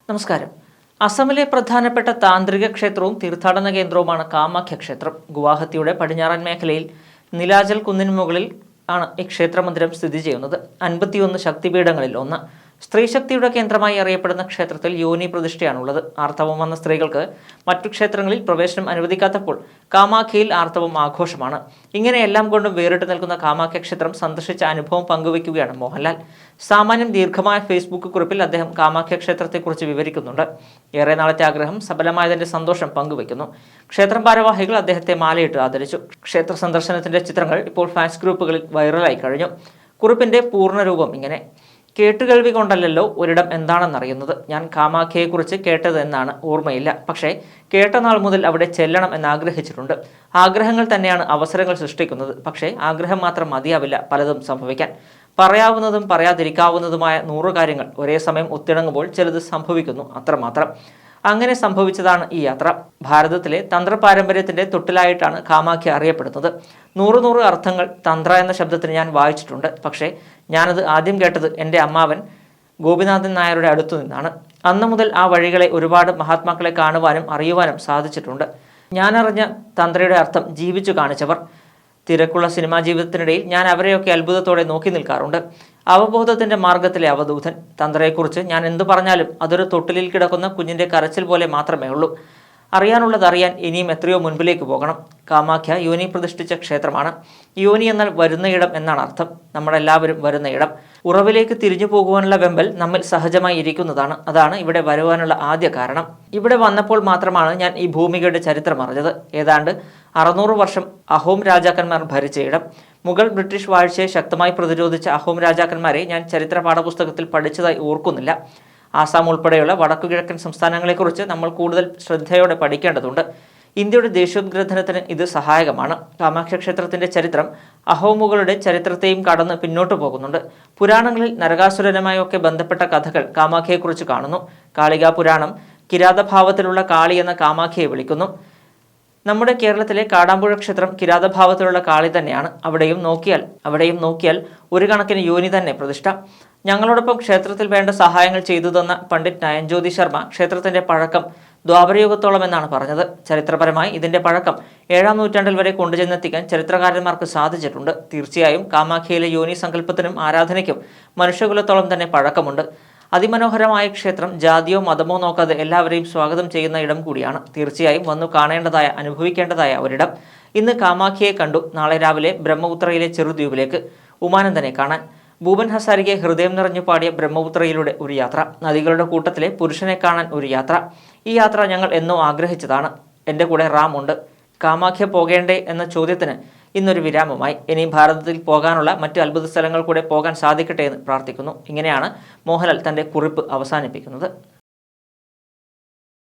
നമസ്കാരം. അസമിലെ പ്രധാനപ്പെട്ട താന്ത്രിക ക്ഷേത്രവും തീർത്ഥാടന കേന്ദ്രവുമാണ് കാമാഖ്യ ക്ഷേത്രം. ഗുവാഹത്തിയുടെ പടിഞ്ഞാറൻ മേഖലയിൽ നിലാചൽ കുന്നിന് മുകളിൽ ആണ് ഈ ക്ഷേത്രമന്ദിരം സ്ഥിതി ചെയ്യുന്നത്. 51 ശക്തിപീഠങ്ങളിൽ ഒന്ന്. സ്ത്രീശക്തിയുടെ കേന്ദ്രമായി അറിയപ്പെടുന്ന ക്ഷേത്രത്തിൽ യോനി പ്രതിഷ്ഠയാണുള്ളത്. ആർത്തവം വന്ന സ്ത്രീകൾക്ക് മറ്റു ക്ഷേത്രങ്ങളിൽ പ്രവേശനം അനുവദിക്കാത്തപ്പോൾ കാമാഖ്യയിൽ ആർത്തവം ആഘോഷമാണ്. ഇങ്ങനെയെല്ലാം കൊണ്ടും വേറിട്ട് നിൽക്കുന്ന കാമാഖ്യ ക്ഷേത്രം സന്ദർശിച്ച അനുഭവം പങ്കുവയ്ക്കുകയാണ് മോഹൻലാൽ. സാമാന്യം ദീർഘമായ ഫേസ്ബുക്ക് കുറിപ്പിൽ അദ്ദേഹം കാമാഖ്യ ക്ഷേത്രത്തെക്കുറിച്ച് വിവരിക്കുന്നുണ്ട്. ഏറെ നാളത്തെ ആഗ്രഹം സഫലമായതിന്റെ സന്തോഷം പങ്കുവയ്ക്കുന്നു. ക്ഷേത്രം ഭാരവാഹികൾ അദ്ദേഹത്തെ മാലയിട്ട് ആദരിച്ചു. ക്ഷേത്ര സന്ദർശനത്തിന്റെ ചിത്രങ്ങൾ ഇപ്പോൾ ഫാൻസ് ഗ്രൂപ്പുകളിൽ വൈറലായി കഴിഞ്ഞു. കുറിപ്പിന്റെ പൂർണ്ണരൂപം ഇങ്ങനെ: കേട്ടുകേൾവി കൊണ്ടല്ലല്ലോ ഒരിടം എന്താണെന്നറിയുന്നത്. ഞാൻ കാമാഖ്യയെക്കുറിച്ച് കേട്ടത് എന്നാണ് ഓർമ്മയില്ല. പക്ഷേ കേട്ട നാൾ മുതൽ അവിടെ ചെല്ലണം എന്നാഗ്രഹിച്ചിട്ടുണ്ട്. ആഗ്രഹങ്ങൾ തന്നെയാണ് അവസരങ്ങൾ സൃഷ്ടിക്കുന്നത്. പക്ഷേ ആഗ്രഹം മാത്രം മതിയാവില്ല പലതും സംഭവിക്കാൻ. പറയാവുന്നതും പറയാതിരിക്കാവുന്നതുമായ 100 കാര്യങ്ങൾ ഒരേ സമയം ഒത്തിണങ്ങുമ്പോൾ ചിലത് സംഭവിക്കുന്നു, അത്രമാത്രം. അങ്ങനെ സംഭവിച്ചതാണ് ഈ യാത്ര. ഭാരതത്തിലെ തന്ത്ര പാരമ്പര്യത്തിന്റെ തൊട്ടിലായിട്ടാണ് കാമാഖ്യ അറിയപ്പെടുന്നത്. 100 അർത്ഥങ്ങൾ തന്ത്ര എന്ന ശബ്ദത്തിന് ഞാൻ വായിച്ചിട്ടുണ്ട്. പക്ഷേ ഞാനത് ആദ്യം കേട്ടത് എൻ്റെ അമ്മാവൻ ഗോപിനാഥൻ നായരുടെ അടുത്തു നിന്നാണ്. അന്നു മുതൽ ആ വഴികളെ ഒരുപാട് മഹാത്മാക്കളെ കാണുവാനും അറിയുവാനും സാധിച്ചിട്ടുണ്ട്. ഞാനറിഞ്ഞ തന്ത്രയുടെ അർത്ഥം ജീവിച്ചു കാണിച്ചവർ. തിരക്കുള്ള സിനിമാ ജീവിതത്തിനിടയിൽ ഞാൻ അവരെയൊക്കെ അത്ഭുതത്തോടെ നോക്കി നിൽക്കാറുണ്ട്. അവബോധത്തിന്റെ മാർഗത്തിലെ അവധൂതൻ. തന്ത്രയെക്കുറിച്ച് ഞാൻ എന്തു പറഞ്ഞാലും അതൊരു തൊട്ടിലിൽ കിടക്കുന്ന കുഞ്ഞിന്റെ കരച്ചിൽ പോലെ മാത്രമേ ഉള്ളൂ. അറിയാനുള്ളത് അറിയാൻ ഇനിയും എത്രയോ മുൻപിലേക്ക് പോകണം. കാമാഖ്യ യോനി പ്രതിഷ്ഠിച്ച ക്ഷേത്രമാണ്. യോനി എന്നാൽ വരുന്നയിടം എന്നാണ് അർത്ഥം. നമ്മളെല്ലാവരും വരുന്നയിടം. ഉറവിലേക്ക് തിരിഞ്ഞു പോകുവാനുള്ള വെമ്പൽ നമ്മിൽ സഹജമായി ഇരിക്കുന്നതാണ്. അതാണ് ഇവിടെ വരുവാനുള്ള ആദ്യ കാരണം. ഇവിടെ വന്നപ്പോൾ മാത്രമാണ് ഞാൻ ഈ ഭൂമികയുടെ ചരിത്രം അറിഞ്ഞത്. ഏതാണ്ട് 600 വർഷം അഹോം രാജാക്കന്മാർ ഭരിച്ച ഇടം. മുഗൾ ബ്രിട്ടീഷ് വാഴ്ചയെ ശക്തമായി പ്രതിരോധിച്ച അഹോം രാജാക്കന്മാരെ ഞാൻ ചരിത്ര പാഠപുസ്തകത്തിൽ പഠിച്ചതായി ഓർക്കുന്നില്ല. ആസാം ഉൾപ്പെടെയുള്ള വടക്കുകിഴക്കൻ സംസ്ഥാനങ്ങളെക്കുറിച്ച് നമ്മൾ കൂടുതൽ ശ്രദ്ധയോടെ പഠിക്കേണ്ടതുണ്ട്. ഇന്ത്യയുടെ ദേശീയോദ്ഗ്രഥനത്തിന് ഇത് സഹായകമാണ്. കാമാഖ്യ ക്ഷേത്രത്തിന്റെ ചരിത്രം അഹോമുകളുടെ ചരിത്രത്തെയും കടന്ന് പിന്നോട്ടു പോകുന്നുണ്ട്. പുരാണങ്ങളിൽ നരകാസുരനുമായൊക്കെ ബന്ധപ്പെട്ട കഥകൾ കാമാഖ്യയെക്കുറിച്ച് കാണുന്നു. കാളികാ പുരാണം കിരാതഭാവത്തിലുള്ള കാളി എന്ന കാമാഖ്യയെ വിളിക്കുന്നു. നമ്മുടെ കേരളത്തിലെ കാടാമ്പുഴ ക്ഷേത്രം കിരാതഭാവത്തിലുള്ള കാളി തന്നെയാണ്. അവിടെയും നോക്കിയാൽ ഒരു കണക്കിന് യോനി തന്നെ പ്രതിഷ്ഠ. ഞങ്ങളോടൊപ്പം ക്ഷേത്രത്തിൽ വേണ്ട സഹായങ്ങൾ ചെയ്തു തന്ന പണ്ഡിറ്റ് നയൻജ്യോതി ശർമ്മ ക്ഷേത്രത്തിന്റെ പഴക്കം ദ്വാപരയുഗത്തോളം എന്നാണ് പറഞ്ഞത്. ചരിത്രപരമായി ഇതിന്റെ പഴക്കം 7-ാം നൂറ്റാണ്ടിൽ വരെ കൊണ്ടുചെന്നെത്തിക്കാൻ ചരിത്രകാരന്മാർക്ക് സാധിച്ചിട്ടുണ്ട്. തീർച്ചയായും കാമാഖ്യയിലെ യോനി സങ്കല്പത്തിനും ആരാധനയ്ക്കും മനുഷ്യകുലത്തോളം തന്നെ പഴക്കമുണ്ട്. അതിമനോഹരമായ ക്ഷേത്രം ജാതിയോ മതമോ നോക്കാതെ എല്ലാവരെയും സ്വാഗതം ചെയ്യുന്ന ഇടം കൂടിയാണ്. തീർച്ചയായും വന്നു കാണേണ്ടതായ, അനുഭവിക്കേണ്ടതായ ഒരിടം. ഇന്ന് കാമാഖ്യയെ കണ്ടു. നാളെ രാവിലെ ബ്രഹ്മപുത്രയിലെ ചെറുദ്വീപിലേക്ക് ഉമാനന്ദനെ കാണാൻ. ഭൂപൻ ഹസാരികെ ഹൃദയം നിറഞ്ഞു പാടിയ ബ്രഹ്മപുത്രയിലൂടെ ഒരു യാത്ര. നദികളുടെ കൂട്ടത്തിലെ പുരുഷനെ കാണാൻ ഒരു യാത്ര. ഈ യാത്ര ഞങ്ങൾ എന്നോ ആഗ്രഹിച്ചതാണ്. എൻ്റെ കൂടെ റാം ഉണ്ട്. കാമാഖ്യ പോകേണ്ടേ എന്ന ചോദ്യത്തിന് ഇന്നൊരു വിരാമമായി. ഇനി ഭാരതത്തിൽ പോകാനുള്ള മറ്റ് അത്ഭുത സ്ഥലങ്ങൾ കൂടെ പോകാൻ സാധിക്കട്ടെ എന്ന് പ്രാർത്ഥിക്കുന്നു. ഇങ്ങനെയാണ് മോഹൻലാൽ തൻ്റെ കുറിപ്പ് അവസാനിപ്പിക്കുന്നത്.